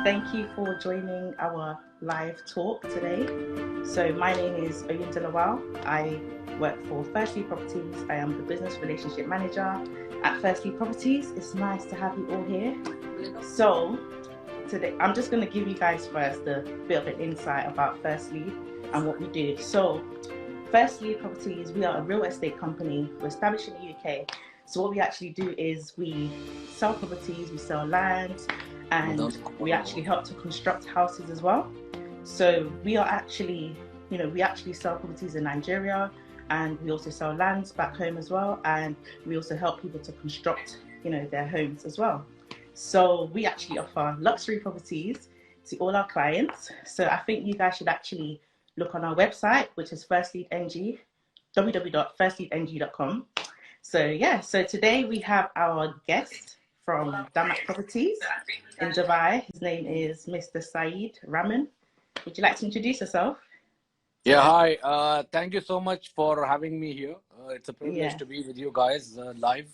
Thank you for joining our live talk today. So my name is Oyindamola Lawal. I work for Firstlead Properties. I am the Business Relationship Manager at Firstlead Properties. It's nice to have you all here. So today, I'm just going to give you guys first a bit of an insight about Firstlead and what we do. So Firstlead Properties, we are a real estate company. We're established in the UK. So what we actually do is we sell properties, we sell land, and we actually help to construct houses as well. So we are actually, we actually sell properties in Nigeria, and we also sell lands back home as well. And we also help people to construct, their homes as well. So we actually offer luxury properties to all our clients. So I think you guys should actually look on our website, which is Firstlead NG, www.firstleadng.com. So today we have our guest from DAMAC Properties in Dubai. His name is Mr. Syed Rahman. Would you like to introduce yourself? Yeah, hi. Thank you so much for having me here. It's a privilege to be with you guys live.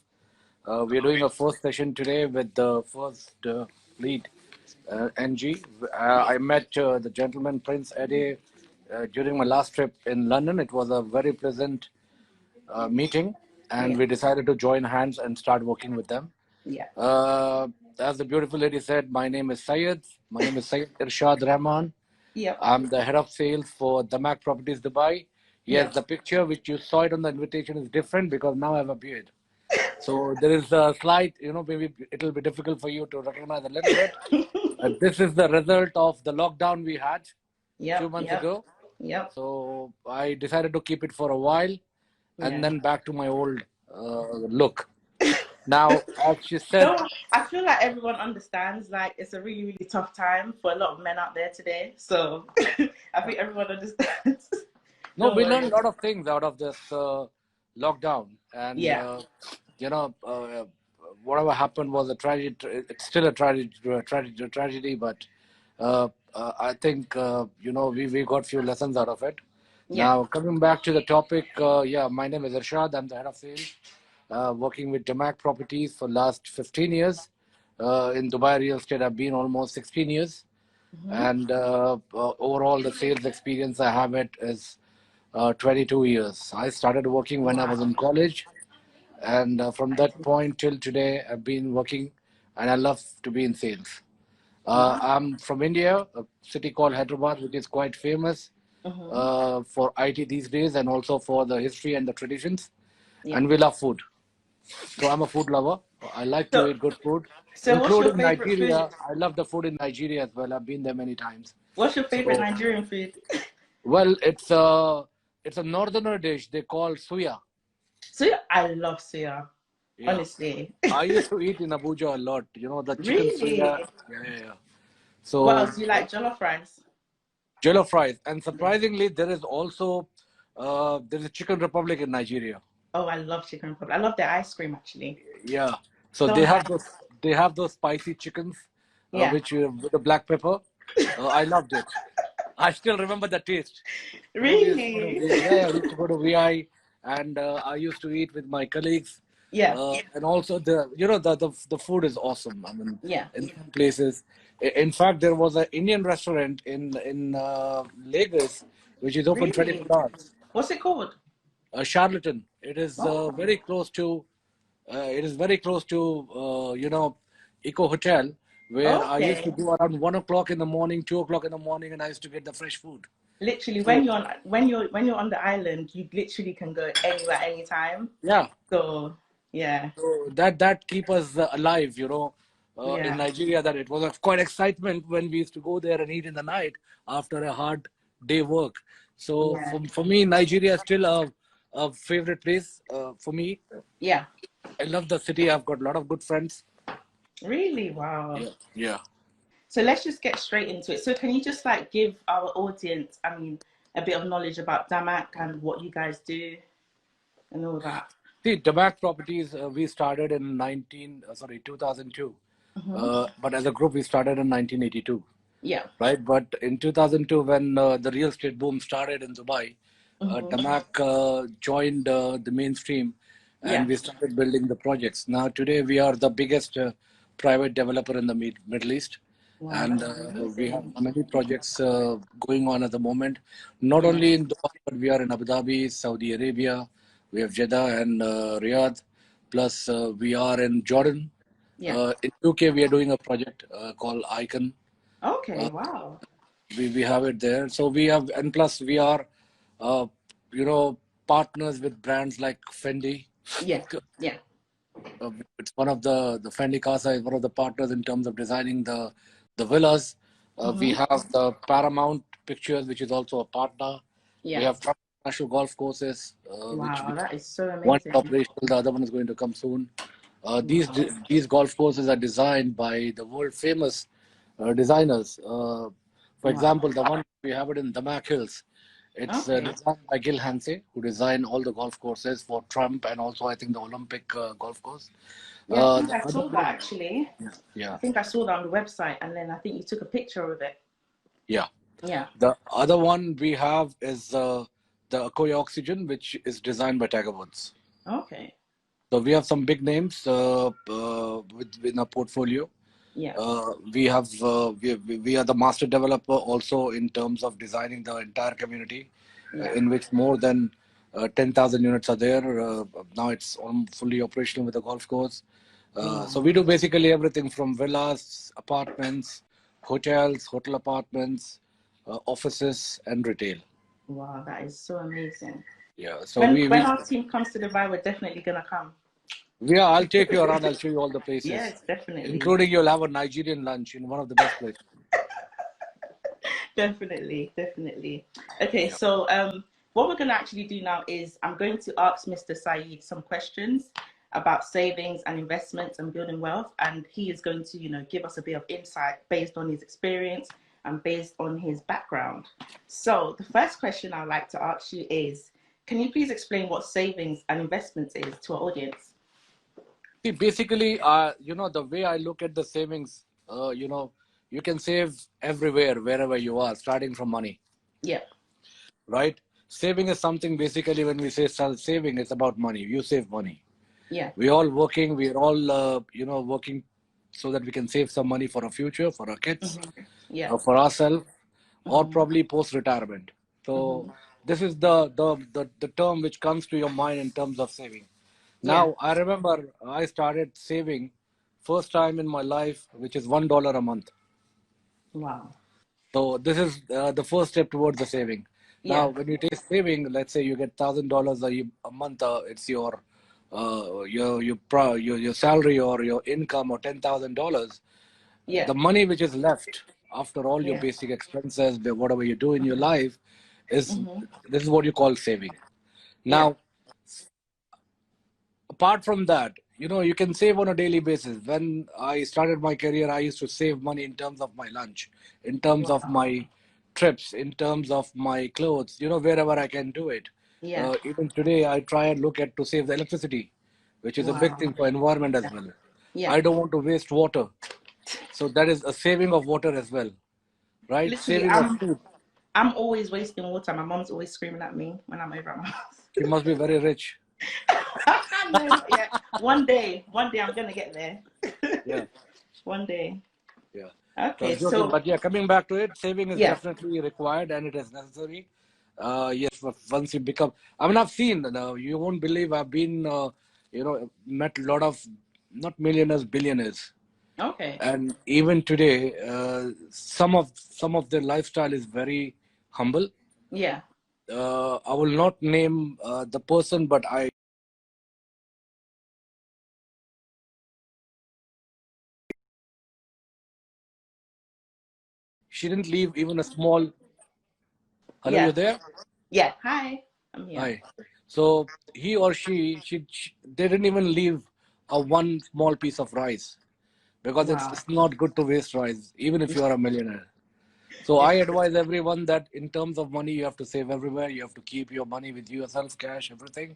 We're doing a first session today with the Firstlead NG. I met the gentleman Prince Eddie during my last trip in London. It was a very pleasant meeting, and we decided to join hands and start working with them. As the beautiful lady said, my name is Syed. My name is Syed Irshad Rahman. I'm the head of sales for DAMAC Properties Dubai. Yes, the picture which you saw it on the invitation is different because now I have a beard. So there is a slight, maybe it'll be difficult for you to recognize a little bit. This is the result of the lockdown we had a few months ago. So I decided to keep it for a while and then back to my old look. Now, as she said, I feel like everyone understands, like, it's a really, really tough time for a lot of men out there today. So I think everyone understands. No, we learned a lot of things out of this lockdown. And, whatever happened was a tragedy. It's still a tragedy, but I think, we got few lessons out of it. Now, coming back to the topic, my name is Irshad. I'm the head of sales. Working with DAMAC Properties for last 15 years. In Dubai real estate, I've been almost 16 years. And overall, the sales experience I have is 22 years. I started working when I was in college. And from that point till today, I've been working, and I love to be in sales. I'm from India, a city called Hyderabad, which is quite famous for IT these days, and also for the history and the traditions. And we love food. So I'm a food lover. I like to eat good food. So including Nigeria. Food? I love the food in Nigeria as well. I've been there many times. What's your favorite Nigerian food? Well, it's a northerner dish they call suya. Suya? I love suya. Honestly. I used to eat in Abuja a lot. The chicken suya. Yeah. So what else do you like? Jollof rice? Jollof rice. And surprisingly, there is also there's a Chicken Republic in Nigeria. Oh, I love Chicken Republic. I love their ice cream, actually. Yeah. So they have those spicy chickens, which with the black pepper. I loved it. I still remember the taste. Really? I used to go to VI, and I used to eat with my colleagues. And also the food is awesome. I mean, in some places. In fact, there was an Indian restaurant in Lagos, which is open 24 hours. What's it called? Charlatan. It is very close to. Eco Hotel, where I used to go around 1 o'clock in the morning, 2 o'clock in the morning, and I used to get the fresh food. Literally, when you're on the island, you literally can go anywhere, anytime. So that keep us alive, in Nigeria. That it was quite excitement when we used to go there and eat in the night after a hard day work. So for me, Nigeria is still a favorite place for me. I love the city. I've got a lot of good friends. Really? Wow. Yeah. So let's just get straight into it. So can you just give our audience, a bit of knowledge about DAMAC and what you guys do and all that? See, DAMAC Properties, we started in 2002. But as a group, we started in 1982. Right. But in 2002, when the real estate boom started in Dubai, DAMAC joined the mainstream, and we started building the projects. Now, today, we are the biggest private developer in the Middle East. Wow, And that's we have amazing. many projects going on at the moment, not Yeah. only in Dubai, but we are in Abu Dhabi, Saudi Arabia, we have Jeddah and Riyadh, plus we are in Jordan. Yeah. In UK, we are doing a project called Icon. Okay. Uh, Wow. we have it there. So we have, and plus we are, uh, you know, partners with brands like Fendi. Yeah. Yeah. It's one of the Fendi Casa is one of the partners in terms of designing the villas. We Mm-hmm. have the Paramount Pictures, which is also a partner. We Yeah. have national golf courses, Wow, which that is so one is amazing. operational, the other one is going to come soon. Wow. These golf courses are designed by the world famous designers. For Wow. example, the one we have it in DAMAC Hills. It's Okay. designed by Gil Hanse, who designed all the golf courses for Trump and also I think the Olympic golf course. Yeah, I think The I other saw that one, actually. I yeah, think I saw that on the website, and then I think you took a picture of it. yeah. Yeah. The other one we have is the Akoya Oxygen, which is designed by Tiger Woods. Okay. So we have some big names within our portfolio. Yeah. We are the master developer also in terms of designing the entire community, Yeah. in which more than 10,000 units are there. Now it's fully operational with the golf course. So Wow. we do basically everything from villas, apartments, hotels, hotel apartments, offices, and retail. Wow, that is so amazing. Yeah. So When our team comes to Dubai, we're definitely gonna come. I'll take you around. I'll show you all the places, Yes, definitely. including you'll have a Nigerian lunch in one of the best places. Definitely, definitely. Okay, Yeah. so what we're going to actually do now is I'm going to ask Mr. Syed some questions about savings and investments and building wealth, and he is going to, give us a bit of insight based on his experience and based on his background. So the first question I'd like to ask you is, can you please explain what savings and investments is to our audience? See, basically, the way I look at the savings, you can save everywhere, wherever you are, starting from money, Yeah. right? Saving is something basically when we say saving, it's about money. You save money. Yeah. We're all, working so that we can save some money for our future, for our kids, Yeah. for ourselves, or Mm-hmm. probably post-retirement. So Mm-hmm. this is the term which comes to your mind in terms of saving. Yeah. Now, I remember I started saving first time in my life, which is $1 a month. Wow. So this is the first step towards the saving. Now, Yeah. when you take saving, let's say you get $1,000 a month, it's your salary or your income or $10,000. Yeah. The money which is left after all your Yeah. basic expenses, whatever you do in your life, is Mm-hmm. this is what you call saving. Yeah. Now, apart from that, you can save on a daily basis. When I started my career, I used to save money in terms of my lunch, in terms of Wow. my trips, in terms of my clothes, wherever I can do it. Yeah. Even today, I try and look at to save the electricity, which is a big Wow. thing for environment as well. Yeah. I don't want to waste water. So that is a saving of water as well, right? Literally, Saving of food. I'm always wasting water. My mom's always screaming at me when I'm over at my house. She must be very rich. No, not yet. One day I'm gonna get there. Yeah. One day. Yeah. So I Okay, was joking, so but yeah, coming back to it, saving is yeah. definitely required and it is necessary. Yes, once you become, I mean, I've seen, you won't believe I've been, met a lot of, not millionaires, billionaires. Okay. And even today, some of their lifestyle is very humble. Yeah. I will not name the person, but she didn't leave even a small, hello, you Yeah. there? Yeah. Hi. I'm here. Hi. So he or she, they didn't even leave a one small piece of rice because it's Wow. it's not good to waste rice, even if you are a millionaire. So I It's advise everyone that in terms of money, you have to save everywhere. You have to keep your money with yourself, cash, everything,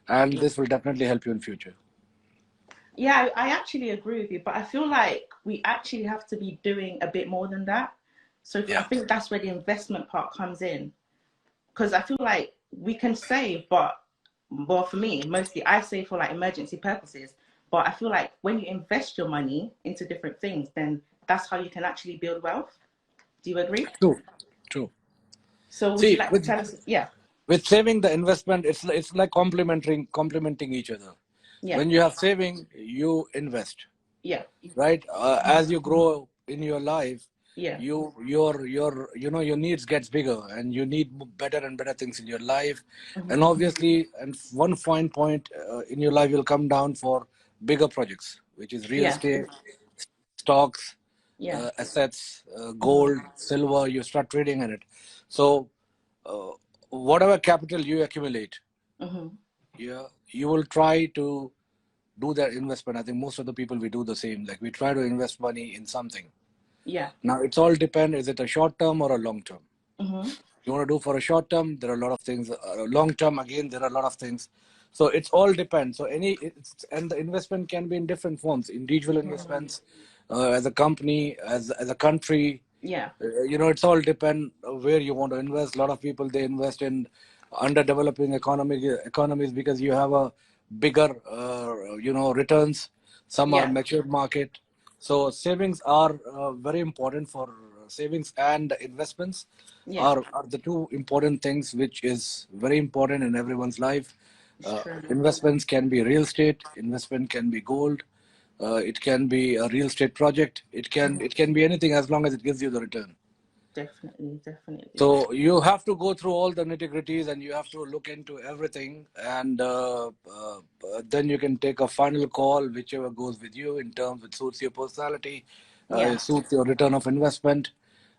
and this will definitely help you in future. Yeah, I actually agree with you, but I feel like we actually have to be doing a bit more than that. So I Yeah. think that's where the investment part comes in. Because I feel like we can save, but well, for me, mostly I save for like emergency purposes. But I feel like when you invest your money into different things, then that's how you can actually build wealth. Do you agree? True. So would you See, like to tell us? Yeah. with saving the investment, it's like complementing each other. Yeah. When you have saving, you invest. Yeah. Right? As you grow in your life, Yeah. your needs gets bigger, and you need better and better things in your life. And obviously, and one fine point in your life will come down for bigger projects, which is real Yeah. estate, stocks, Yeah. assets, gold, silver. You start trading in it. So uh, whatever capital you accumulate, yeah, you will try to do that investment. I think most of the people, we do the same. Like, we try to invest money in something. Yeah. Now it's all depend. Is it a short term or a long term? Mm-hmm. You want to do for a short term, there are a lot of things. Long term, again, there are a lot of things. So it's all depends. So and the investment can be in different forms. Individual investments, as a company, as a country. Yeah. It's all depend where you want to invest. A lot of people, they invest in underdeveloping economies because you have a bigger returns. Some are Yeah. mature market. So savings are very important. For savings and investments Yeah. are the two important things, which is very important in everyone's life. It's true. Investments can be real estate, investment can be gold, it can be a real estate project, it can be anything, as long as it gives you the return. Definitely. So you have to go through all the nitty-gritties, and you have to look into everything, and then you can take a final call, whichever goes with you, in terms it suits your personality, Yeah. suits your return of investment.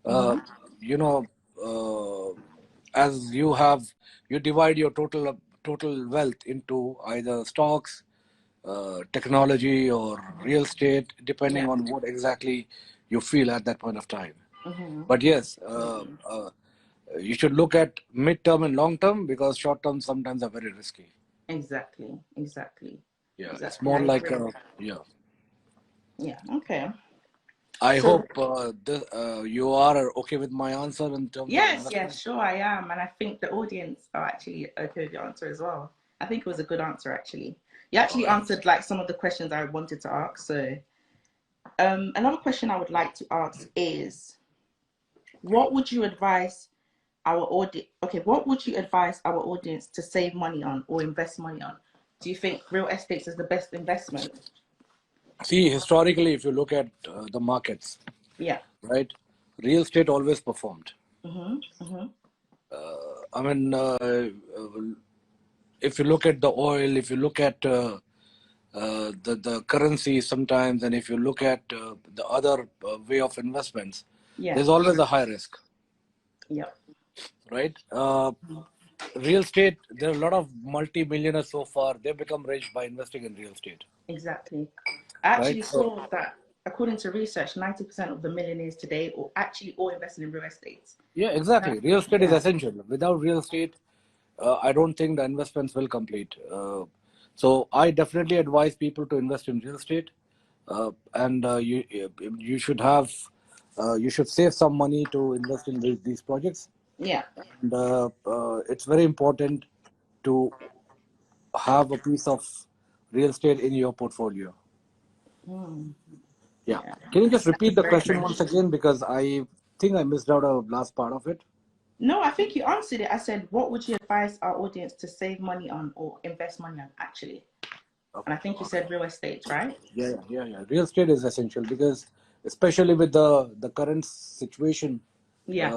Uh, you know, as you divide your total wealth into either stocks, technology, or real estate, depending Yeah. on what exactly you feel at that point of time. Mm-hmm. But yes, you should look at mid-term and long-term, because short-term sometimes are very risky. Exactly. Yeah, it's I more like agree. yeah. Yeah. Okay. I So hope you are okay with my answer in terms of yes, investment. sure I am, and I think the audience are actually okay with your answer as well. I think it was a good answer actually. You All actually right. answered like some of the questions I wanted to ask. So another question I would like to ask is, what would you advise our audience? Okay, what would you advise our audience to save money on or invest money on? Do you think real estate is the best investment? See, historically, if you look at the markets, Yeah. right, real estate always performed. Mm-hmm. I mean, if you look at the oil, if you look at the currency sometimes, and if you look at the other way of investments, Yeah. there's always a high risk, Yeah. right? Real estate, there are a lot of multi-millionaires so far. They've become rich by investing in real estate, Exactly. I right? actually So, saw that according to research, 90% of the millionaires today are actually all invested in real estate. yeah, exactly. Real estate is Yeah. essential. Without real estate, I don't think the investments will complete. So I definitely advise people to invest in real estate, and you should save some money to invest in these projects. Yeah. And it's very important to have a piece of real estate in your portfolio. Mm, Yeah. yeah. Can you just That's repeat the very question good. once again, because I think I missed out a last part of it. No, I think you answered it. I said, what would you advise our audience to save money on or invest money on, actually? And Okay. I think you All right. sauld real estate, right? Yeah. Real estate is essential, because especially with the current situation Yeah.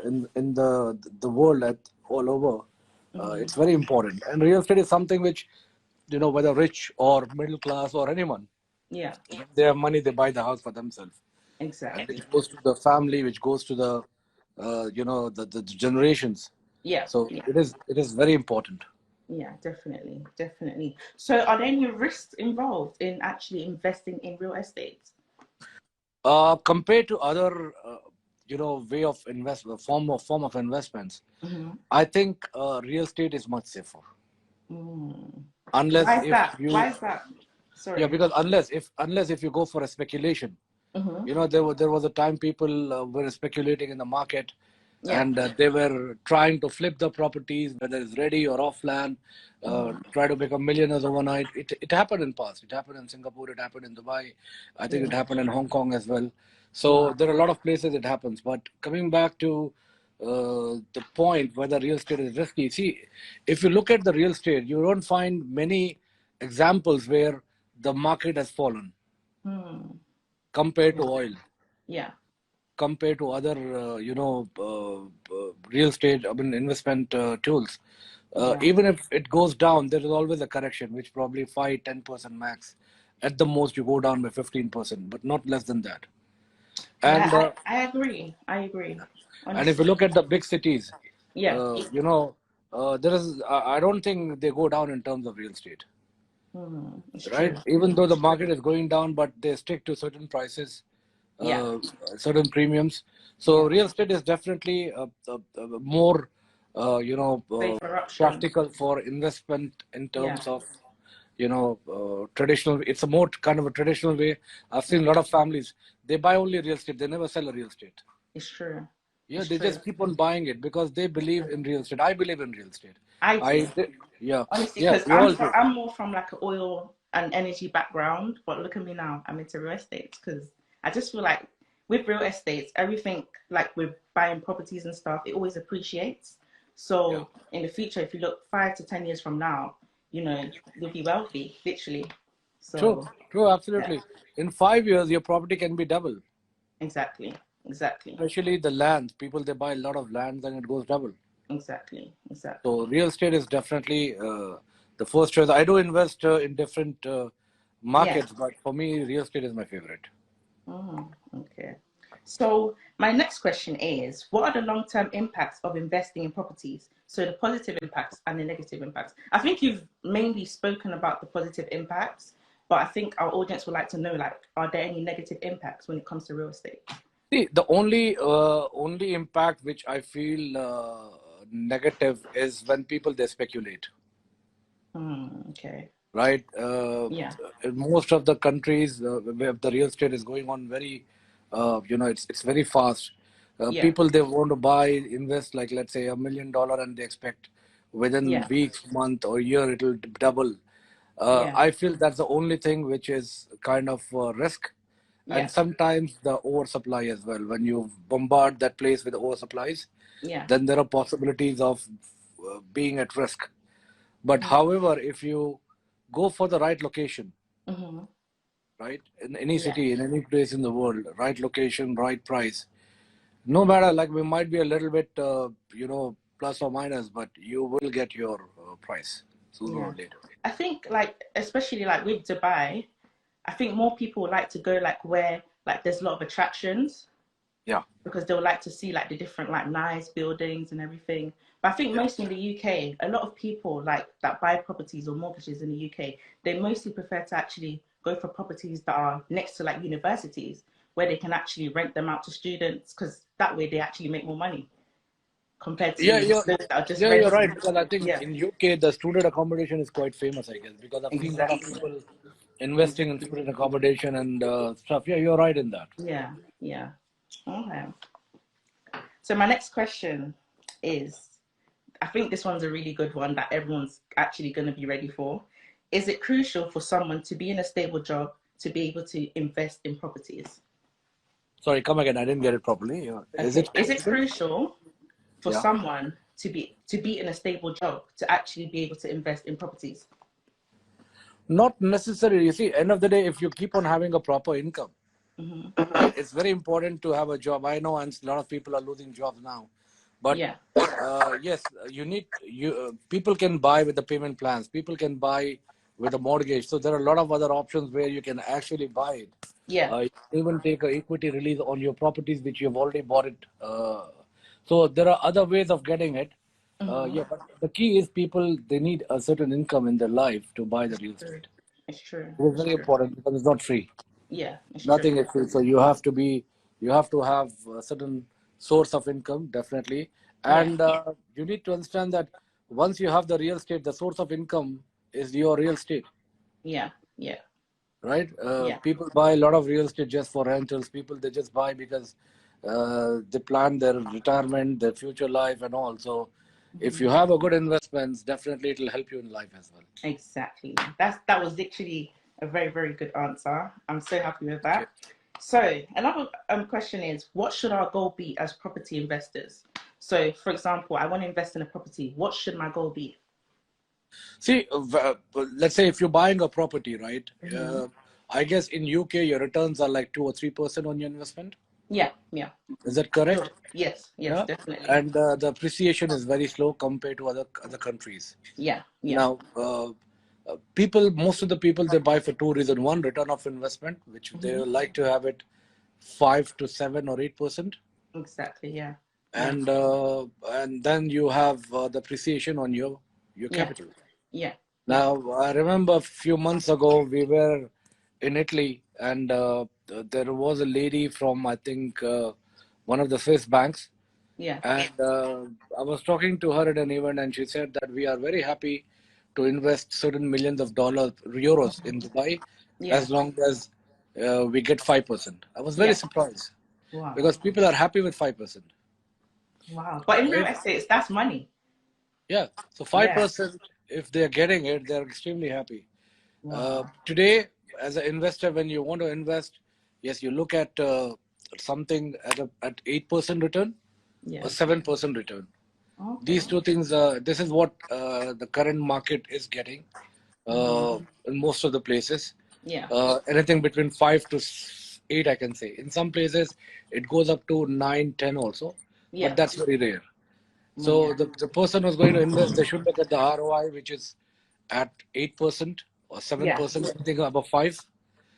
in the world, all over, Mm-hmm. it's very important. And real estate is something which, whether rich or middle class or anyone, Yeah. when they have money, they buy the house for themselves, and Exactly. which goes to the family, which goes to the generations. Yeah. So Yeah. it is very important. Yeah, definitely. So are there any risks involved in actually investing in real estate? Compared to other, way of form of investments, Mm-hmm. I think real estate is much safer. Mm. Unless Why is if that? you, yeah, Sorry. because unless if you go for a speculation, Mm-hmm. there was a time people were speculating in the market, and they were trying to flip the properties, whether it's ready or off land, try to become millionaires overnight. It happened in past. It happened in Singapore. It happened in Dubai. I think it happened in Hong Kong as well. So there are a lot of places it happens. But coming back to the point whether real estate is risky. See, if you look at the real estate, you don't find many examples where the market has fallen compared to oil. Yeah. Compared to other, real estate, investment tools. Even if it goes down, there is always a correction, which probably 5-10% max. At the most, you go down by 15%, but not less than that. And I agree. Honestly. And if you look at the big cities, there is. I don't think they go down in terms of real estate. Right? True. Even though the market is going down, but they stick to certain prices. Certain premiums. So real estate is definitely more, practical for investment in terms of, traditional. It's a more kind of a traditional way. I've seen a lot of families, they buy only real estate. They never sell a real estate. It's true. Yeah, they just keep on buying it because they believe in real estate. I believe in real estate. Honestly, because I'm more from like an oil and energy background, but look at me now, I'm into real estate because I just feel like with real estate, everything like with buying properties and stuff, it always appreciates. So in the future, if you look 5 to 10 years from now, you'll be wealthy, literally. So true, absolutely. In 5 years, your property can be double. Exactly. Especially the land. People, they buy a lot of land and it goes double. Exactly. So real estate is definitely the first choice. I do invest in different markets, but for me, real estate is my favorite. Okay. So my next question is, what are the long-term impacts of investing in properties? So the positive impacts and the negative impacts. I think you've mainly spoken about the positive impacts, but I think our audience would like to know, like, are there any negative impacts when it comes to real estate? See, the only impact which I feel negative is when people, they speculate. Okay. Right? In most of the countries where the real estate is going on very, it's very fast. People, they want to buy, invest, like let's say $1 million, and they expect within weeks, month, or year it will double. I feel that's the only thing which is kind of risk. And sometimes the oversupply as well. When you bombard that place with oversupplies, then there are possibilities of being at risk. But however, if you go for the right location, right, in any city, in any place in the world, right location, right price, no matter, like, we might be a little bit, plus or minus, but you will get your price sooner or later. I think, like, especially like with Dubai, I think more people like to go like where like there's a lot of attractions. Because they would like to see like the different like nice buildings and everything. But I think mostly in the UK, a lot of people like that buy properties or mortgages in the UK, they mostly prefer to actually go for properties that are next to like universities where they can actually rent them out to students, because that way they actually make more money compared to those that are just renting. You're right, because I think in UK the student accommodation is quite famous, I guess, because I've seen a lot of people investing in student accommodation and stuff. Yeah, you're right in that. Yeah. Okay. So my next question is, I think this one's a really good one that everyone's actually going to be ready for. Is it crucial for someone to be in a stable job to be able to invest in properties? Sorry, come again. I didn't get it properly. Is it crucial for someone to be in a stable job to actually be able to invest in properties? Not necessarily. You see, end of the day, if you keep on having a proper income, it's very important to have a job. I know, and a lot of people are losing jobs now, but yes, people can buy with the payment plans. People can buy with a mortgage. So there are a lot of other options where you can actually buy it. You can even take an equity release on your properties which you've already bought it. So there are other ways of getting it. But the key is people, they need a certain income in their life to buy the real estate. It's true. It's very important because it's not free. Nothing is free. So you have to have a certain source of income, definitely. And you need to understand that once you have the real estate, the source of income is your real estate. Right? People buy a lot of real estate just for rentals. People, they just buy because they plan their retirement, their future life, and all. So, if you have a good investments, definitely it will help you in life as well. Exactly. That was literally a very, very good answer. I'm so happy with that. So another question is, what should our goal be as property investors? So, for example, I want to invest in a property. What should my goal be? See, let's say if you're buying a property, right? I guess in UK your returns are like 2 or 3% on your investment. Yeah, yeah. Is that correct? Sure. Yes, Yeah, definitely. and the appreciation is very slow compared to other countries. Yeah, yeah. Now, most of the people, they buy for two reasons. One, return of investment, which they like to have it 5 to 7 or 8%. Exactly. Yeah. And then you have the appreciation on your capital. Yeah. Now, I remember a few months ago we were in Italy, and there was a lady from, I think, one of the Swiss banks. Yeah. And I was talking to her at an event, and she said that we are very happy to invest certain millions of euros in Dubai, as long as we get 5%. I was very surprised. Wow. Because people are happy with 5%. Wow. But in real estate, that's money. Yeah. So 5%, if they're getting it, they're extremely happy. Wow. Today, as an investor, when you want to invest, yes, you look at something at 8% return or 7% return. Okay. These two things, this is what the current market is getting in most of the places. Yeah. Anything between 5 to 8, I can say. In some places, it goes up to 9, 10 also, but that's very rare. So the person who's going to invest, they should look at the ROI, which is at 8% or 7%, something above 5.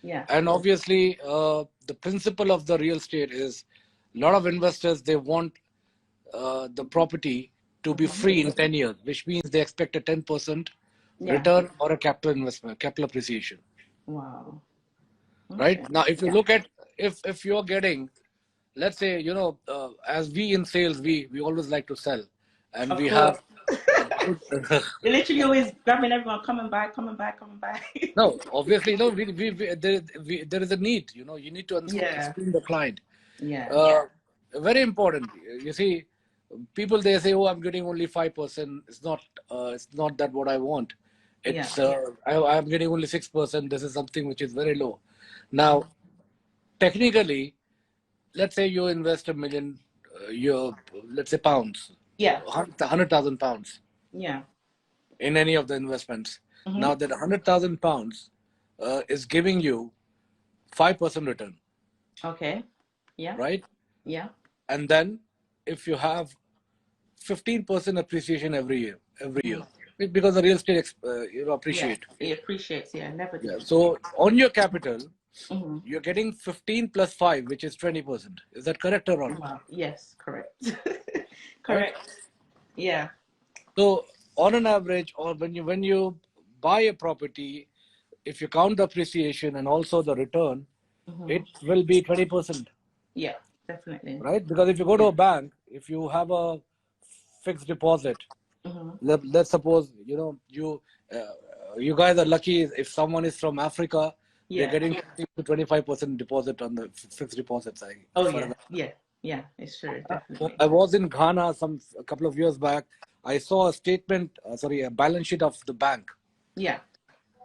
Yeah. And obviously, the principle of the real estate is a lot of investors, they want the property to be free in 10 years, which means they expect a 10% return or a capital investment, capital appreciation. Wow. Okay. Right? Now, if you look at, if you're getting, let's say, as we in sales, we always like to sell. And we have... You're literally always grabbing everyone, coming by. No, obviously, no. There is a need. You need to explain the client. Very important. You see, people, they say, "Oh, I'm getting only 5%. It's not that what I want. It's I'm getting only 6%. This is something which is very low." Now, technically, let's say you invest £1 million, let's say pounds. 100,000 pounds. Yeah. In any of the investments. Now that £100,000 is giving you 5% return. Okay. Yeah. Right? Yeah. And then if you have 15% appreciation every year, because the real estate appreciate. Yeah, it appreciates. Yeah, never. Yeah. So on your capital, you're getting 15 plus 5, which is 20%. Is that correct or wrong? Wow. Yes, correct. Correct. Right? Yeah. So on an average, or when you buy a property, if you count the appreciation and also the return, it will be 20%. Yeah, definitely. Right? Because if you go to a bank, if you have a fixed deposit, let's suppose, you guys are lucky if someone is from Africa, they're getting 25% deposit on the fixed deposits. Yeah, it's true. Definitely. I was in Ghana a couple of years back. I saw a balance sheet of the bank. Yeah.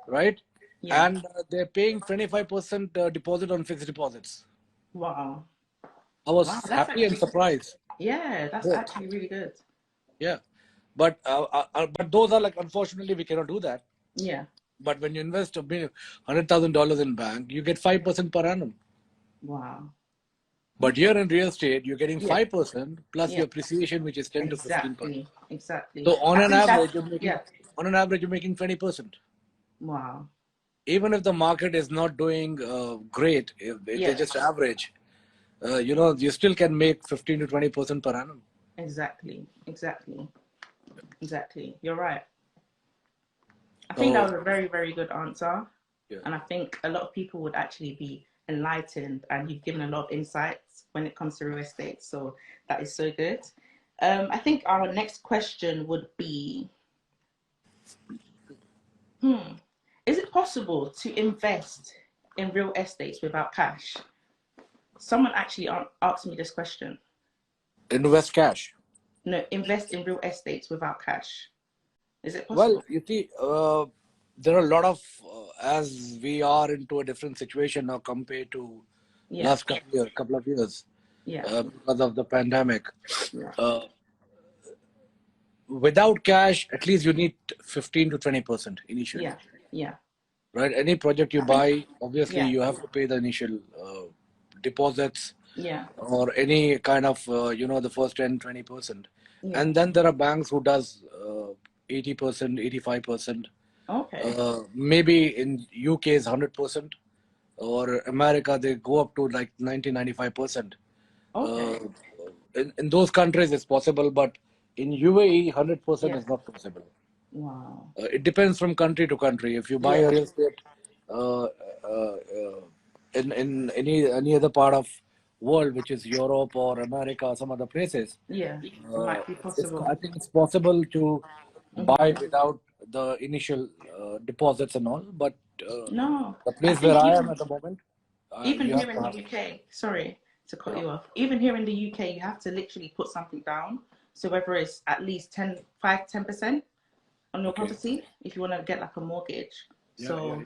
Right? Yeah. And they're paying 25% deposit on fixed deposits. Wow. I was happy and surprised. Yeah, that's actually really good. Yeah. But those are unfortunately, we cannot do that. Yeah. But when you invest $100,000 in bank, you get 5% per annum. Wow. But here in real estate, you're getting 5% plus your appreciation, which is 10 to 15%. Exactly. So on an average, you're making 20%. Wow. Even if the market is not doing great, if they're just average, you still can make 15 to 20% per annum. Exactly. You're right. I think that was a very, very good answer. Yeah. And I think a lot of people would actually be enlightened, and you've given a lot of insights when it comes to real estate. So that is so good. I think our next question would be, is it possible to invest in real estate without cash? Someone actually asked me this question. Invest cash. No, invest in real estates without cash. Is it Well, possible? you see, there are a lot of, as we are into a different situation now compared to Yeah. last couple of years, Yeah. because of the pandemic. Yeah. Without cash, at least you need 15 to 20% initially. Yeah. Yeah. Right? Any project you buy, obviously Yeah. you have to pay the initial deposits Yeah. or any kind of, the first 10, 20%. Yeah. And then there are banks who does 80%, 85%. Okay. Maybe in UK is 100%, or America they go up to like 90, 95%. Okay. In those countries it's possible, but in UAE 100% Yeah. is not possible. Wow. It depends from country to country. If you buy a Yeah. real estate uh, in any other part of world, which is Europe or America or some other places, Yeah. It might be I possible. think it's possible to buy Hmm. without the initial deposits and all. But No, the I place where think I am at the moment, even you here have in to the have. UK, sorry to cut Yeah. you off. Even here in the UK, you have to literally put something down. So whether it's at least 10% on your Okay. property, if you want to get like a mortgage. Yeah, yeah, So yeah.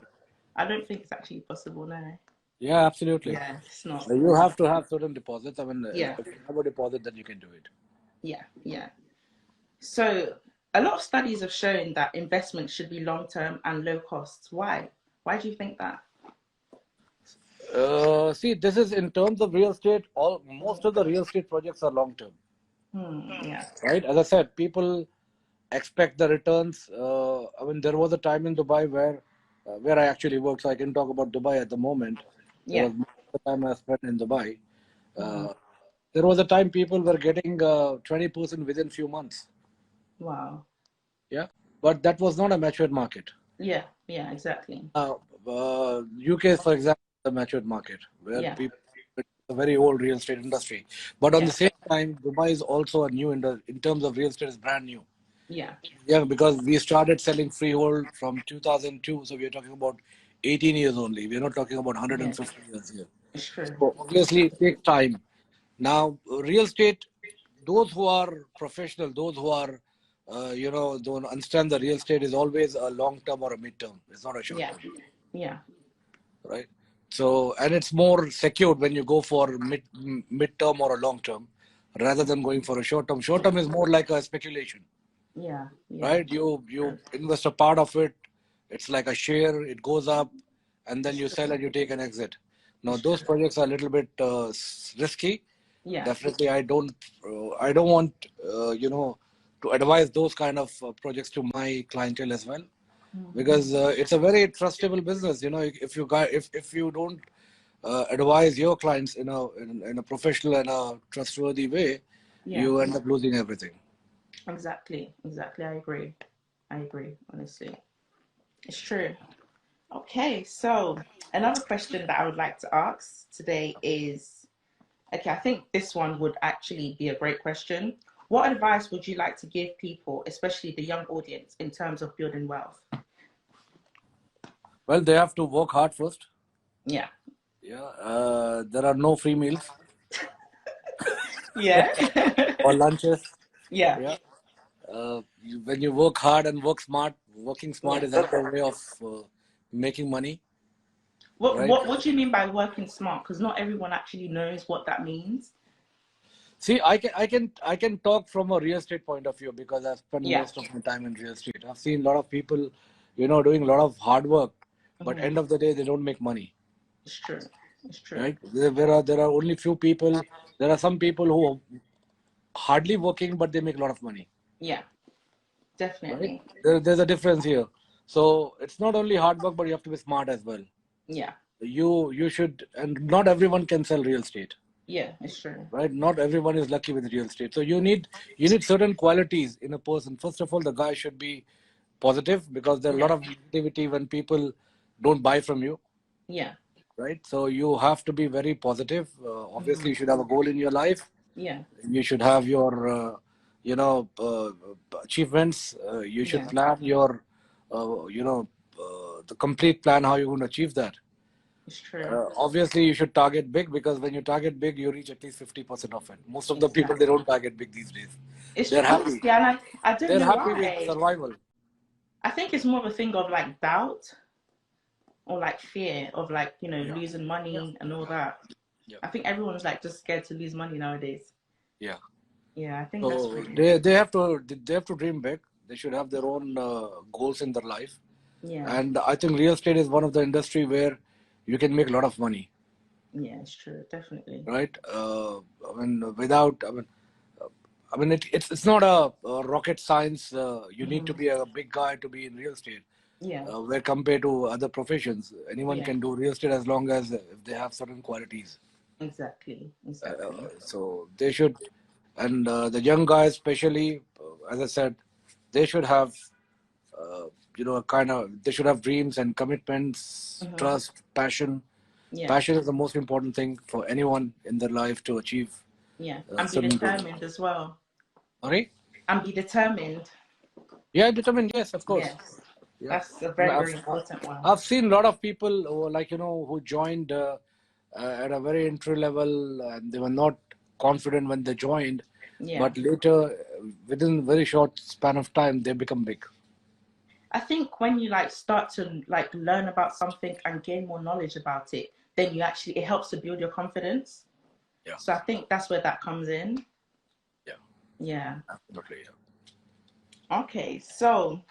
I don't think it's actually possible. No. Yeah, absolutely. Yeah, it's not. You have to have certain deposits. I mean, Yeah, if you have a deposit, then you can do it. yeah, yeah. So a lot of studies have shown that investment should be long term and low cost. Why? Why do you think that? See, this is in terms of real estate. Most of the real estate projects are long term, Yeah, right? As I said, people expect the returns. I mean, there was a time in Dubai where I actually worked, so I can talk about Dubai at the moment. yeah. Because most of the time I spent in Dubai. Hmm. Uh, there was a time people were getting 20% within few months. Wow. Yeah, but that was not a matured market. Yeah, yeah, exactly. Now, UK, for example, is a matured market where Yeah, people, it's a very old real estate industry. But on the yeah, same time, Dubai is also a new in terms of real estate is brand new. yeah. Yeah, because we started selling freehold from 2002, so we're talking about 18 years only. We're not talking about Yeah, 150 years here. it's true. So obviously, it takes time. Now, real estate, those who are professional, those who are, don't understand the real estate is always a long term or a mid term. It's not a short Yeah, term, yeah, right? So, and it's more secured when you go for mid term or a long term rather than going for a short term. Short term is more like a speculation, yeah, yeah. right? You True. invest a part of it. It's like a share. It goes up, and then It's you sell true. and you take an exit. Now It's those true. projects are a little bit risky. Yeah. Definitely, I don't want to advise those kind of projects to my clientele as well, Hmm. because it's a very trustable business. You know, if you don't advise your clients in a professional and a trustworthy way, Yeah. you end up losing everything. Exactly. Exactly. I agree. I agree. Honestly, it's true. Okay. So another question that I would like to ask today is, okay, I think this one would actually be a great question. What advice would you like to give people, especially the young audience, in terms of building wealth? Well, they have to work hard first. Yeah. Yeah, there are no free meals Yeah. or lunches. Yeah. Yeah, when you work hard and work smart, working smart Yeah. is another way of making money, What right? what what do you mean by working smart? Because not everyone actually knows what that means. See, I can talk from a real estate point of view because I've spent Yeah. most of my time in real estate. I've seen a lot of people, doing a lot of hard work, but Hmm. end of the day they don't make money, It's true. It's true. right? There are only few people. There are some people who are hardly working, but they make a lot of money, Yeah. right? Definitely. There's a difference here. So it's not only hard work, but you have to be smart as well. Yeah. You should, and not everyone can sell real estate, Yeah. It's true. right? Not everyone is lucky with real estate. So you need certain qualities in a person. First of all, the guy should be positive because there are a lot Yeah. of negativity when people don't buy from you, Yeah. right? So you have to be very positive. Obviously, Hmm. you should have a goal in your life. Yeah. You should have your achievements. You should Yeah. plan your the complete plan how you're going to achieve that. It's true. Obviously, you should target big, because when you target big, you reach at least 50% of it. Most of the people, they Exactly. don't target big these days. It's They're true, happy. honestly, and I don't They're know happy with why. survival. I think it's more of a thing of like doubt or like fear of like, Yeah. losing Yeah. money and all that. Yeah. I think everyone's like just scared to lose money nowadays. Yeah. Yeah, I think that's So really it. they have to dream big. They should have their own goals in their life. Yeah, And I think real estate is one of the industry where you can make a lot of money, yeah, it's true, definitely. right? It's not a rocket science. You need to Hmm. be a big guy to be in real estate. Yeah, Where compared to other professions, anyone yeah, can do real estate as long as if they have certain qualities. exactly, exactly. So they should, and the young guys especially, as I said, they should have, they should have dreams and commitments, Hmm. trust, passion. Yeah, Passion is the most important thing for anyone in their life to achieve yeah, and be certain goals. determined as well. Sorry? And be determined. Yeah, determined. Yes, of course. Yes, Yeah, that's a and very, very important one. I've seen a lot of people who joined at a very entry level, and they were not confident when they joined, Yeah. but later, within very short span of time, they become big. I think when you like start to like learn about something and gain more knowledge about it, then it helps to build your confidence. Yeah, So I think that's where that comes in. yeah, Yeah. absolutely. Yeah. Okay. So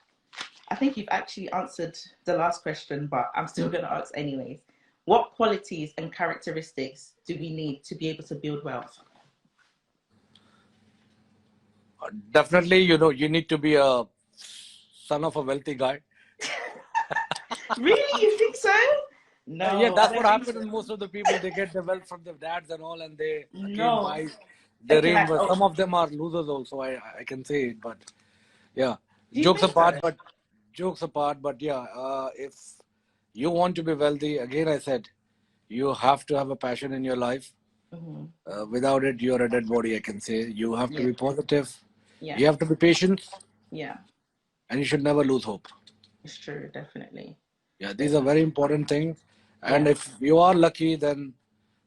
I think you've actually answered the last question, but I'm still going to ask anyways. What qualities and characteristics do we need to be able to build wealth? Definitely, you need to be a son of a wealthy guy. Really? You think so? Yeah, No, I that's what don't think happened so. in most of the people. They get their wealth from their dads and all, and they again No. buy their Okay, dream. like, But oh, some of them are losers also. I can say it, but yeah, do you jokes think so? apart. But jokes apart. But yeah, if you want to be wealthy, again, I said you have to have a passion in your life. Hmm. Without it, you're a dead body. I can say you have to Yeah, be positive. yeah, You have to be patient, yeah. and you should never lose hope. It's true, definitely, Yeah, these are very definitely. important things. And Yeah, if you are lucky, then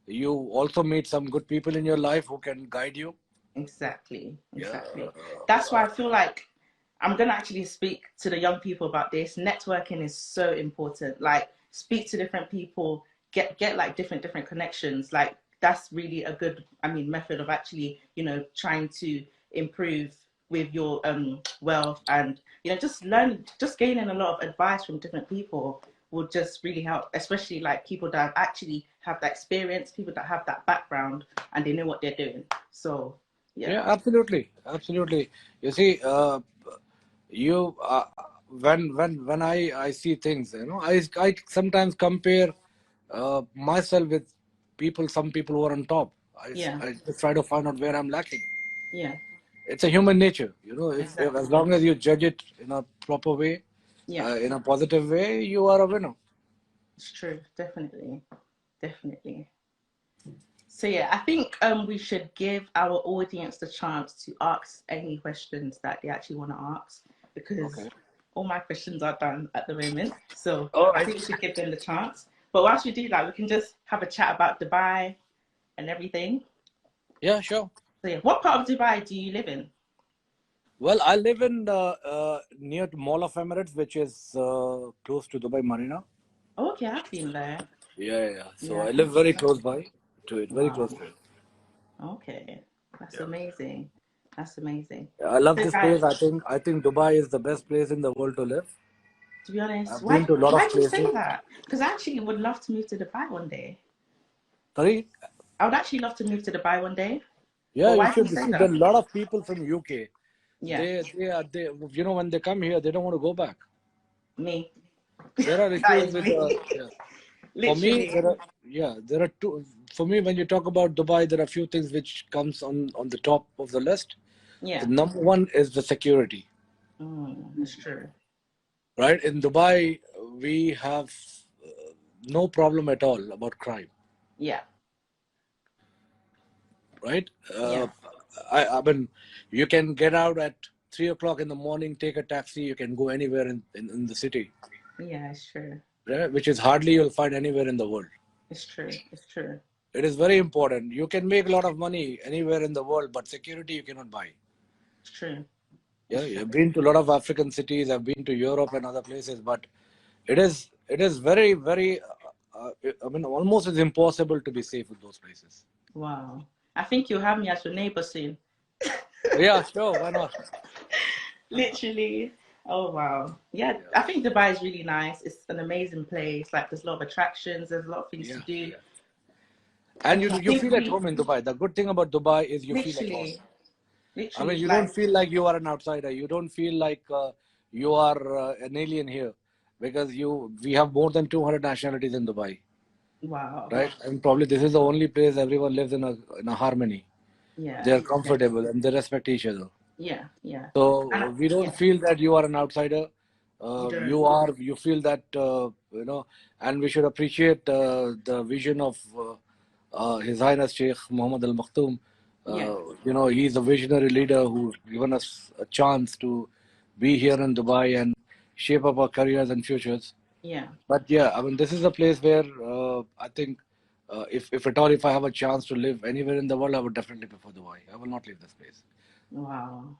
you also meet some good people in your life who can guide you. exactly, Yeah, exactly. That's why I feel like I'm gonna actually speak to the young people about this. Networking is so important. Like, speak to different people, get like different connections. Like, that's really a good, method of actually, trying to improve with your wealth and just gaining a lot of advice from different people will just really help, especially like people that actually have that experience, people that have that background and they know what they're doing. So yeah, yeah, absolutely, absolutely. You see, you when I see things, I sometimes compare myself with some people who are on top. yeah, I just try to find out where I'm lacking. yeah, It's a human nature, if as exactly. long as you judge it in a proper way, Yeah, in a positive way, you are a winner. it's true. Definitely, definitely. So yeah, I think we should give our audience the chance to ask any questions that they actually want to ask because Okay. all my questions are done at the moment. So All I right. think we should give them the chance. But whilst we do that, we can just have a chat about Dubai and everything. Yeah, sure. So yeah, what part of Dubai do you live in? Well, I live in near to Mall of Emirates, which is close to Dubai Marina. Oh, okay, I've been there. Yeah, yeah, yeah. So Yeah, I I can live see very that. close by to it, very close Wow. to it. Okay, that's Yeah. amazing. That's amazing. I love So this guys, place. I think Dubai is the best place in the world to live. to be honest, I've been why to a lot why of do you say places. that? Because I actually would love to move to Dubai one day. Sorry? I would actually love to move to Dubai one day. Yeah, But you why do you should. say See, there that? are a lot of people from UK. Yeah, They when they come here, they don't want to go back. me. There are That issues is with me. yeah. For me, Literally. there are two. For me, when you talk about Dubai, there are a few things which comes on the top of the list. The Yeah. number one is the security, That's true. right? In Dubai, we have no problem at all about crime, Yeah. right? Yeah. I mean, you can get out at 3 o'clock in the morning, take a taxi, you can go anywhere in the city, Yeah, it's true. right? Which is hardly you'll find anywhere in the world. It's true. It's true. It is very important. You can make a lot of money anywhere in the world, but security you cannot buy. It's true. Yeah, It's true. I've been to a lot of African cities. I've been to Europe and other places, but it is very very. I mean, almost it's impossible to be safe with those places. Wow. I think you'll have me as your neighbor soon. Yeah, sure. Why not? Literally. Oh wow. Yeah, I think Dubai is really nice. It's an amazing place. Like there's a lot of attractions, there's a lot of things to Yeah, do. yeah. And I you think feel at we home in Dubai. The good thing about Dubai is you feel at home. literally, I mean, literally you don't like feel like you are an outsider. You don't feel like you are an alien here, because we have more than 200 nationalities in Dubai, wow. right? And probably this is the only place everyone lives in a harmony. They Yeah, are comfortable and they respect each other. yeah, yeah. And So we don't yeah, feel that you are an outsider. you don't. You feel that, and we should appreciate the vision of His Highness Sheikh Mohammed Al Maktoum. Yeah, He's a visionary leader who's given us a chance to be here in Dubai and shape up our careers and futures. yeah. But yeah, I mean, this is a place where I think, if at all, if I have a chance to live anywhere in the world, I would definitely prefer Dubai. I will not leave this place. Wow.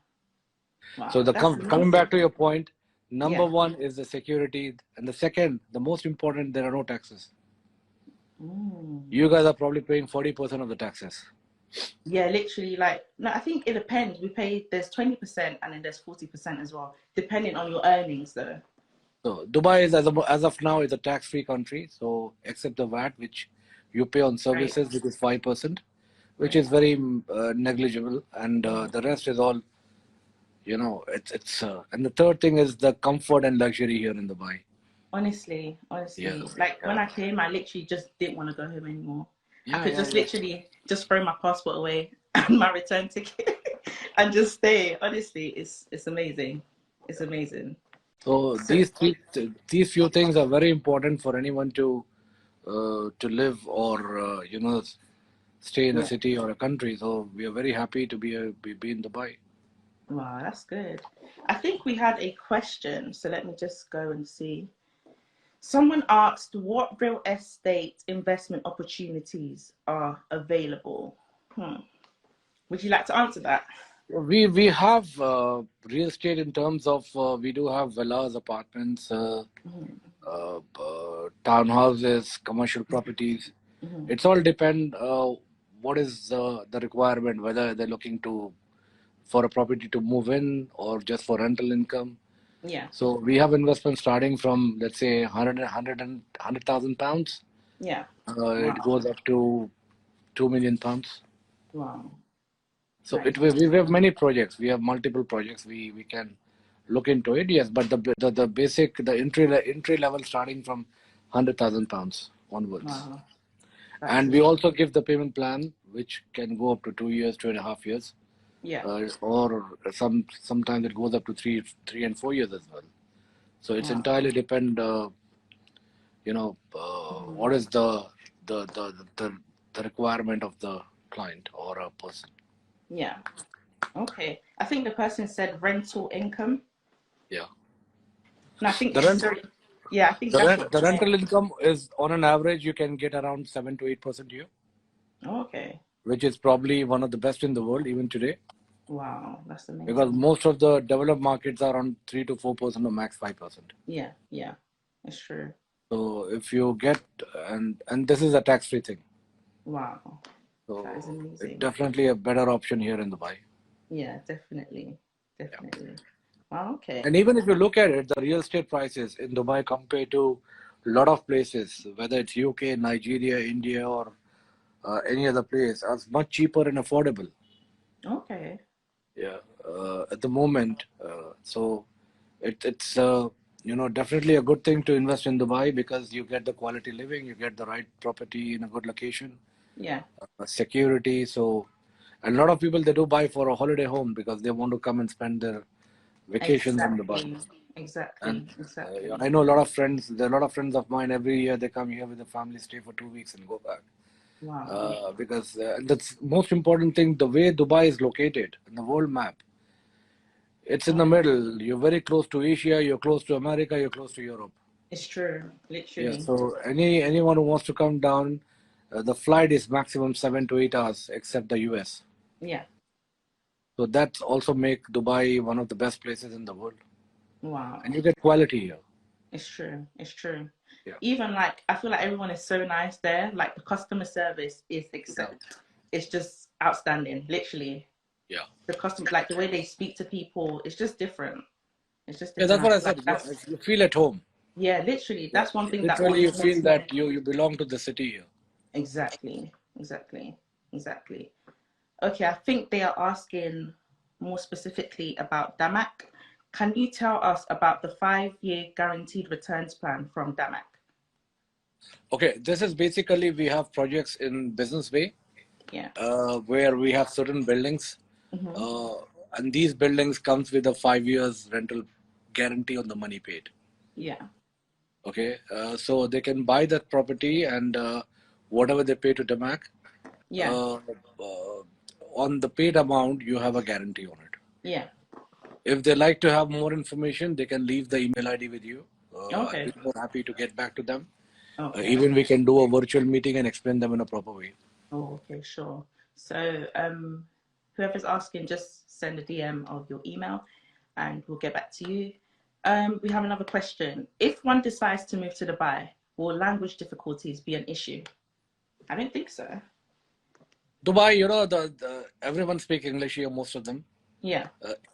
So Wow. That's coming back amazing. to your point, number Yeah. one is the security, and the second, the most important, there are no taxes. Mm. You guys are probably paying 40% of the taxes. Yeah, literally like no, I think it depends. We pay there's 20% and then there's 40% as well, depending on your earnings though. So Dubai is as of now is a tax-free country. So except the VAT, which you pay on Great. services, which is 5%, which Great. is very negligible, and Hmm. the rest is all, it's and the third thing is the comfort and luxury here in Dubai. Honestly, Yeah, honestly, like when yeah, I came, I literally just didn't want to go home anymore. I yeah, could yeah, just yeah. literally just throw my passport away and my return ticket and just stay. Honestly, it's amazing. It's amazing. So So these few things are very important for anyone to live or stay in a yeah, city or a country. So we are very happy to be in Dubai. wow, that's good. I think we had a question, so let me just go and see. Someone asked what real estate investment opportunities are available. Hmm. Would you like to answer that? We have real estate in terms of, we do have villas, apartments, Hmm. townhouses, commercial properties. Hmm. It's all depend what is the requirement, whether they're looking to for a property to move in or just for rental income. Yeah, So we have investments starting from, let's say, 100,000 pounds. yeah. It Wow, goes up to 2 million pounds. wow. So That is we have amazing. many projects. We have multiple projects. We can look into it. Yes, but the basic, the entry level starting from 100,000 pounds onwards. Wow, that is And we amazing. also give the payment plan, which can go up to 2 years, 2.5 years, Yeah. or sometimes it goes up to three and 4 years as well. So it's Wow. entirely depend. Mm. What is the requirement of the client or a person. Yeah. Okay. I think the person said rental income. Yeah. No, I think The rent, sorry. Yeah, I think the that's rent, what the they meant. rental income is, on an average, you can get around 7 to 8% here, Okay. which is probably one of the best in the world even today. Wow, that's Because amazing. most of the developed markets are on 3 to 4% or max 5%. Yeah, yeah. It's true. So if you get, and this is a tax-free thing, Wow. That is so it's amazing. definitely a better option here in Dubai. Yeah, definitely. Yeah. Definitely. Wow, okay. And even if you look at it, the real estate prices in Dubai compared to a lot of places, whether it's UK, Nigeria, India, or any other place, are much cheaper and affordable. Okay. Yeah, at the moment. So it's definitely a good thing to invest in Dubai, because you get the quality living, you get the right property in a good location, Yeah. security. So, and a lot of people, they do buy for a holiday home because they want to come and spend their vacations in Dubai. Exactly. And Exactly. yeah, Exactly. I know a lot of friends. There are a lot of friends of mine. Every year they come here with the family, stay for 2 weeks, and go back. Wow. Because that's most important thing. The way Dubai is located in the world map, it's in the Okay. middle. You're very close to Asia. You're close to America. You're close to Europe. It's true, Yeah. literally. So anyone who wants to come down, the flight is maximum 7 to 8 hours, except the US. Yeah. So that's also make Dubai one of the best places in the world, and Wow. you get quality here. It's true. It's true. Yeah. Even like I feel like everyone is so nice there. Like the customer service is Yeah. it's just outstanding. Literally, Yeah. the customer like the way they speak to people. It's just different. It's just Yeah. different. That's I what I feel like said. that's You feel at home. yeah. Literally, Yeah. that's one thing that Literally, you always feel makes me that you belong to the city here. exactly, exactly, exactly. Okay, I think they are asking more specifically about DAMAC. Can you tell us about the 5-year guaranteed returns plan from DAMAC? Okay, this is basically we have projects in Business Bay, Yeah. where we have certain buildings, Mm-hmm. uh, and these buildings comes with a 5 years rental guarantee on the money paid. Yeah. Okay, so they can buy that property and whatever they pay to DAMAC, Yeah. uh, on the paid amount you have a guarantee on it. Yeah. If they like to have more information, they can leave the email ID with you. I'll Okay. be more happy to get back to them. Okay. Even we can do a virtual meeting and explain them in a proper way. Oh, okay, sure. So, whoever's asking, just send a DM of your email and we'll get back to you. We have another question. If one decides to move to Dubai, will language difficulties be an issue? I don't think so. Dubai, the everyone speak English here, most of them. Yeah.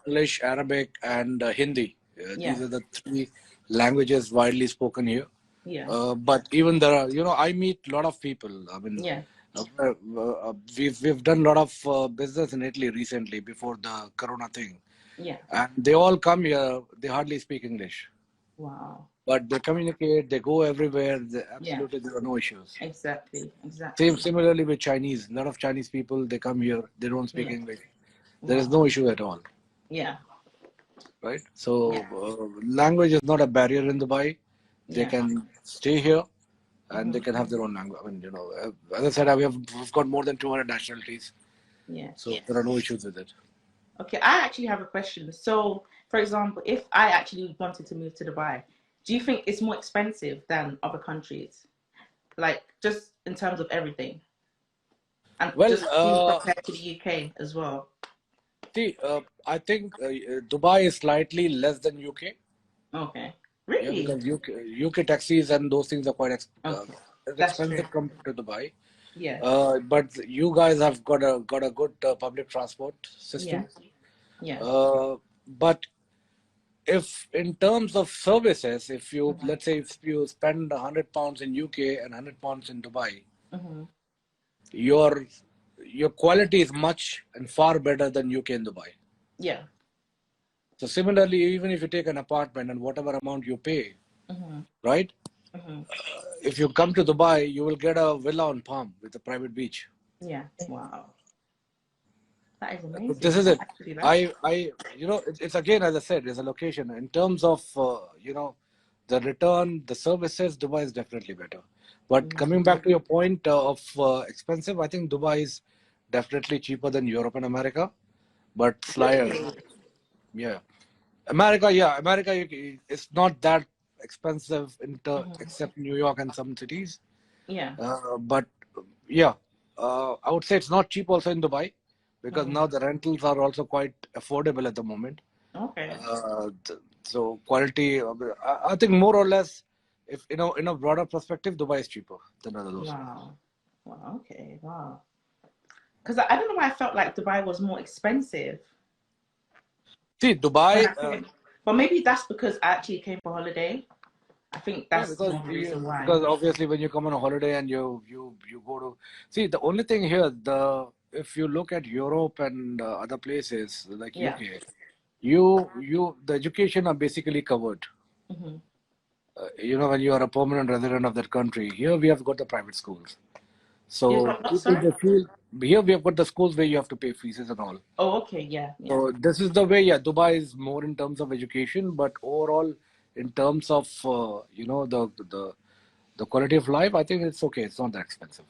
English, Arabic, and Hindi. These Yeah. are the three languages widely spoken here. Yeah. But even there are, I meet a lot of people. I mean, Yeah. we've done a lot of business in Italy recently before the Corona thing, Yeah. and they all come here. They hardly speak English, Wow. but they communicate. They go everywhere. Yeah. Absolutely, there are no issues. Exactly. Same Exactly. similarly with Chinese. A lot of Chinese people they come here. They don't speak Yeah. English. There is no Wow. issue at all, Yeah. right? So Yeah. language is not a barrier in Dubai. They Yeah. can stay here and they Mm-hmm. can have their own language. I mean, as I said, we've got more than 200 nationalities, Yeah. so there are no issues with it. Okay, I actually have a question. So, for example, if I actually wanted to move to Dubai, do you think it's more expensive than other countries? Like, just in terms of everything, and Well, just even compared to the UK as well? see, I think Dubai is slightly less than UK. Okay. Yeah, Really? because UK taxis and those things are quite Okay. That's true. expensive compared to Dubai. Yeah. But you guys have got a good public transport Yeah. system. Yeah. But if in terms of services, if you Mm-hmm. let's say if you spend £100 in UK and £100 in Dubai, Mm-hmm. your your quality is much and far better than UK and Dubai. Yeah. So similarly, even if you take an apartment and whatever amount you pay, Mm-hmm. right? Mm-hmm. If you come to Dubai, you will get a villa on Palm with a private beach. Yeah. Wow. That is So this amazing. is I it. like to do that. It's again, as I said, it's a location. In terms of, the return, the services, Dubai is definitely better. But coming Mm-hmm. back to your point of expensive, I think Dubai is definitely cheaper than Europe and America. But Really? yeah, America, it's not that expensive Mm-hmm. except New York and some cities. Yeah. But yeah, I would say it's not cheap also in Dubai because Mm-hmm. now the rentals are also quite affordable at the moment. Okay. So quality, I think more or less, if in a broader perspective, Dubai is cheaper than other those. Wow. Wow. Okay. Wow. Because I don't know why I felt like Dubai was more expensive See, when Dubai, I came. But maybe that's because I actually came for holiday. I think yeah, that's more the reason why. because obviously when you come on a holiday and you go to see the only thing here, the if you look at Europe and other places like Yeah. UK, the education are basically covered. Hmm. When you are a permanent resident of that country. Here we have got the private schools. You've So got what, people sorry? they feel here we have got the schools where you have to pay fees and all. Oh, okay. Yeah. Yeah. So this is the way. Yeah, Dubai is more in terms of education, but overall in terms of the quality of life, I think it's okay. It's not that expensive.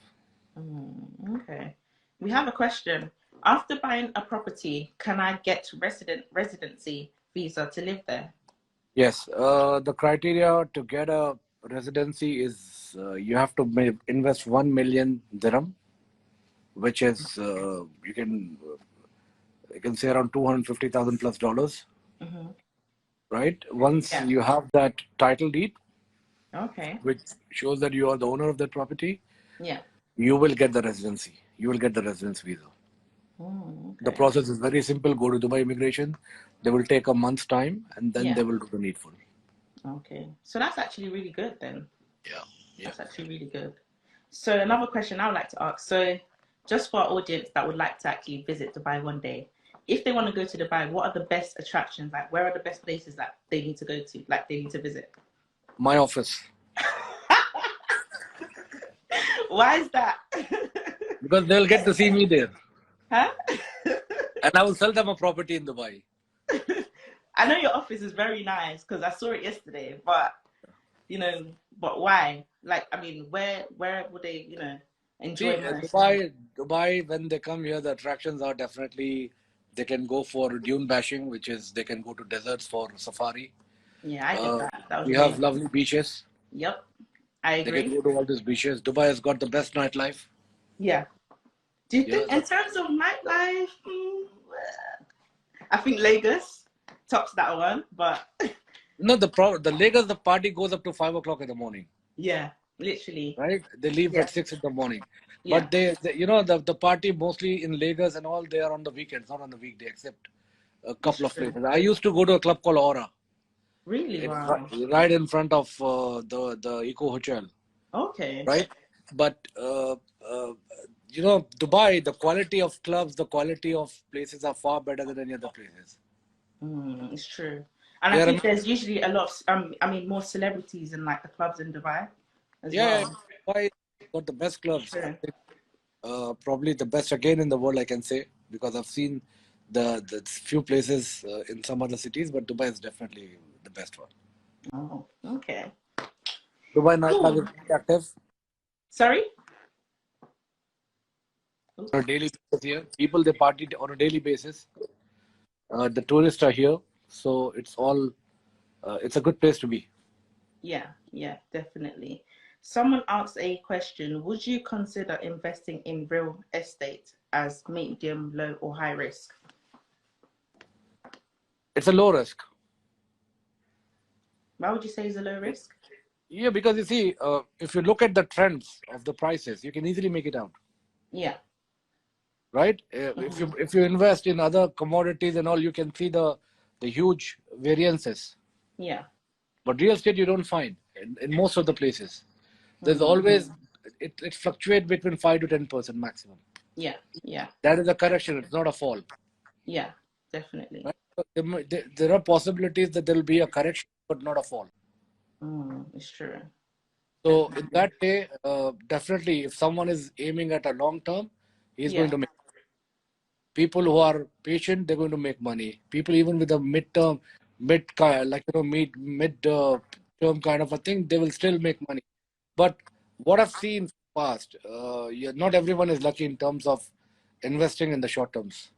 Okay. We have a question. After buying a property, can I get residency visa to live there? Yes, the criteria to get a residency is you have to invest 1 million dirham, which is you can say around 250,000 plus dollars, Mm-hmm. right? Once Yeah. you have that title deed, Okay. which shows that you are the owner of that property, Yeah. you will get the residency. You will get the residence visa. The Okay. process is very simple. Go to Dubai immigration. They will take a month's time, and then Yeah. they will do the needful. Okay. So that's actually really good then. Yeah, yeah. That's actually really good. So another question I would like to ask. So just for our audience that would like to actually visit Dubai one day, if they want to go to Dubai, what are the best attractions? Like, where are the best places that they need to go to? Like, they need to visit? My office. Why is that? Because they'll get to see me there. Huh? And I will sell them a property in Dubai. I know your office is very nice because I saw it yesterday, but but why? Like, I mean, where would they, enjoy See, most? Dubai, when they come here, the attractions are definitely, they can go for dune bashing, which is they can go to deserts for safari. Yeah, I get Uh, that. That was we have amazing. lovely beaches. Yep, I They can agree. go to all these beaches. Dubai has got the best nightlife. Yeah. Do you Yeah. think, in terms of nightlife, I think Lagos tops that one, but No, the Lagos, the party goes up to 5 o'clock in the morning. yeah, literally. Right? They leave Yeah, at 6 in the morning. yeah, But the party mostly in Lagos and all, they are on the weekends, not on the weekday, except a it's couple of true. places. I used to go to a club called Aura. Really? It's Wow. right in front of the Eco Hotel, Okay. right? But Dubai, the quality of clubs, the quality of places are far better than any other places. It's true. And I They are, think there's usually a lot of, I mean, more celebrities in like the clubs in Dubai as yeah, well. Dubai got the best clubs. I True. think probably the best again in the world, I can say, because I've seen the few places in some other cities, but Dubai is definitely the best one. Oh, okay. Dubai nightlife is Cool. very active Sorry? on a daily basis here. People they party on a daily basis. The tourists are here, so it's a good place to be. Yeah, yeah, definitely. Someone asked a question: would you consider investing in real estate as medium, low, or high risk? It's a low risk. Why would you say it's a low risk? Yeah, because you see, if you look at the trends of the prices, you can easily make it out, Yeah. right? Hmm. If you invest in other commodities and all, you can see the huge variances. Yeah. But real estate you don't find in most of the places. There's Hmm. always it fluctuates between 5 to 10% maximum. Yeah. Yeah. That is a correction. It's not a fall. Yeah. Definitely. Right? So there are possibilities that there will be a correction, but not a fall. It's true. So in Definitely. that way, definitely, if someone is aiming at a long term, he's going Yeah. to make. People who are patient, they're going to make money. People even with a midterm, mid term kind of a thing, they will still make money. But what I've seen past, not everyone is lucky in terms of investing in the short terms.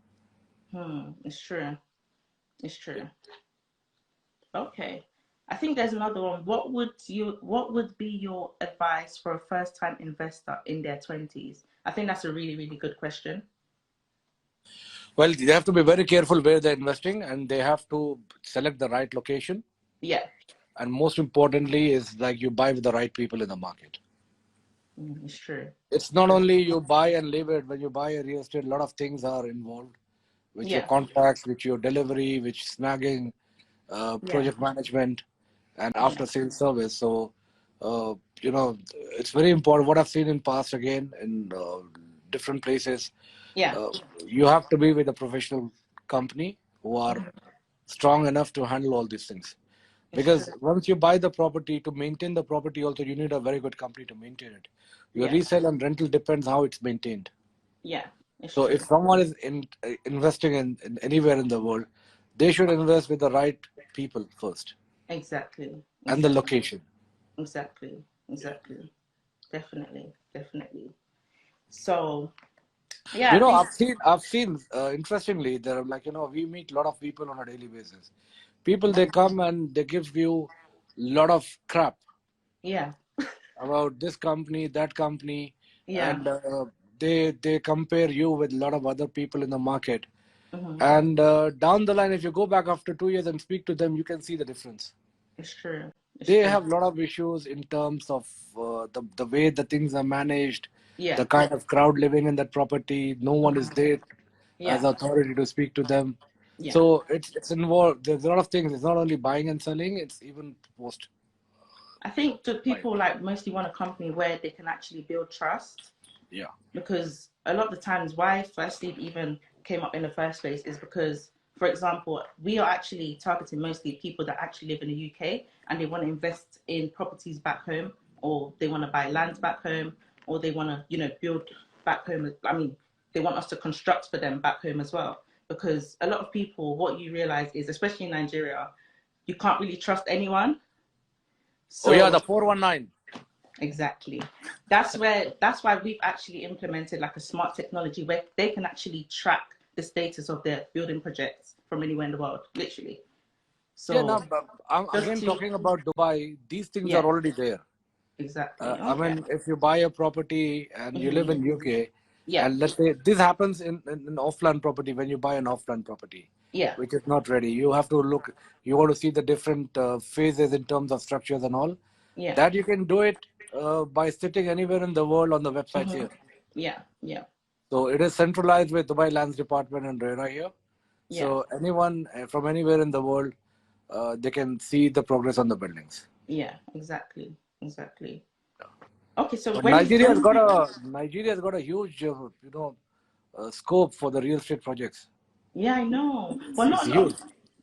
It's true. It's true. Okay. I think there's another one. What would be your advice for a first time investor in their 20s? I think that's a really, really good question. Well, they have to be very careful where they're investing, and they have to select the right location. Yeah. And most importantly, is like you buy with the right people in the market. It's true. It's It's not true. only you buy and leave it. When you buy a real estate, a lot of things are involved, which your Yeah. contracts, which your delivery, which snagging, Yeah. project management, and Yeah. after sales service. So, it's very important. What I've seen in past again in different places, Yeah. uh, you have to be with a professional company who are Mhm. strong enough to handle all these things. It's true. Because once you buy the property, to maintain the property, also you need a very good company to maintain it. Your Yeah. resale and rental depends how it's maintained. Yeah. It's So true. if someone is investing in anywhere in the world, they should invest with the right people first Exactly. and the Exactly. location. Exactly. Exactly. Definitely. Definitely. So, yeah, I think. I've seen interestingly, there are we meet a lot of people on a daily basis. People, they come and they give you a lot of crap. Yeah. About this company, that company, Yeah. and they compare you with a lot of other people in the market. Mm-hmm. And down the line, if you go back after 2 years and speak to them, you can see the difference. It's true. They have a lot of issues in terms of the way the things are managed, Yeah. the kind of crowd living in that property. No one is there as authority to speak to them. Yeah. So it's involved. There's a lot of things. It's not only buying and selling. It's even post. I think people like mostly want a company where they can actually build trust. Yeah. Because a lot of the times why Firstlead even came up in the first place is because, for example, we are actually targeting mostly people that actually live in the UK and they want to invest in properties back home, or they want to buy land back home, or they want to, build back home. I mean, they want us to construct for them back home as well. Because a lot of people, what you realize is, especially in Nigeria, you can't really trust anyone. So, the 419. Exactly. That's why we've actually implemented like a smart technology where they can actually track the status of their building projects from anywhere in the world, literally. So I'm again talking about Dubai. These things are already there. Exactly. I mean, if you buy a property and you live in UK, yeah, and let's say this happens in offline property when you buy an offline property, yeah, which is not ready. You have to look. You want to see the different phases in terms of structures and all. yeah, That you can do it by sitting anywhere in the world on the websites here. yeah, yeah. So it is centralized with Dubai Lands Department and RERA here. So anyone from anywhere in the world, they can see the progress on the buildings. Yeah, exactly. Okay, so But Nigeria's got a huge, scope for the real estate projects. Yeah, I know. Well, It's huge.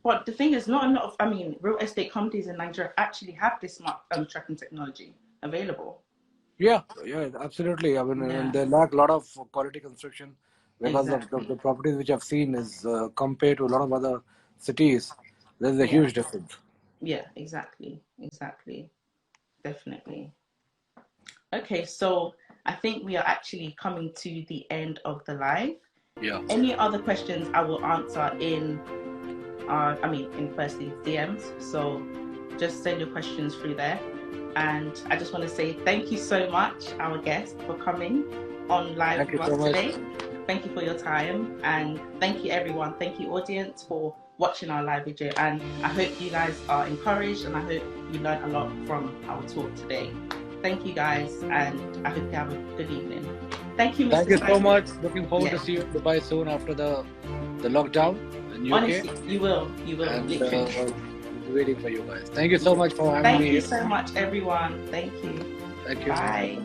But the thing is, not a lot of, real estate companies in Nigeria actually have this smart tracking technology available. Yeah, absolutely. I mean, and they lack a lot of quality construction because of the properties which I've seen is compared to a lot of other cities. There's a huge difference. Yeah, exactly. Definitely. Okay, so I think we are actually coming to the end of the live. Yeah. Any other questions I will answer in Firstlead DMs. So just send your questions through there. And I just want to say thank you so much, our guest, for coming on live with us today. Thank you for your time, and thank you everyone. Thank you audience for watching our live video, and I hope you guys are encouraged, and I hope you learned a lot from our talk today. Thank you guys, and I hope you have a good evening. Thank you, Mr. Thank you so much. Looking forward to see you in Dubai soon after the lockdown in UK. Honestly, you will. And waiting for you guys. Thank you so much for having me. Thank you so much, everyone. Thank you. Thank you. Bye.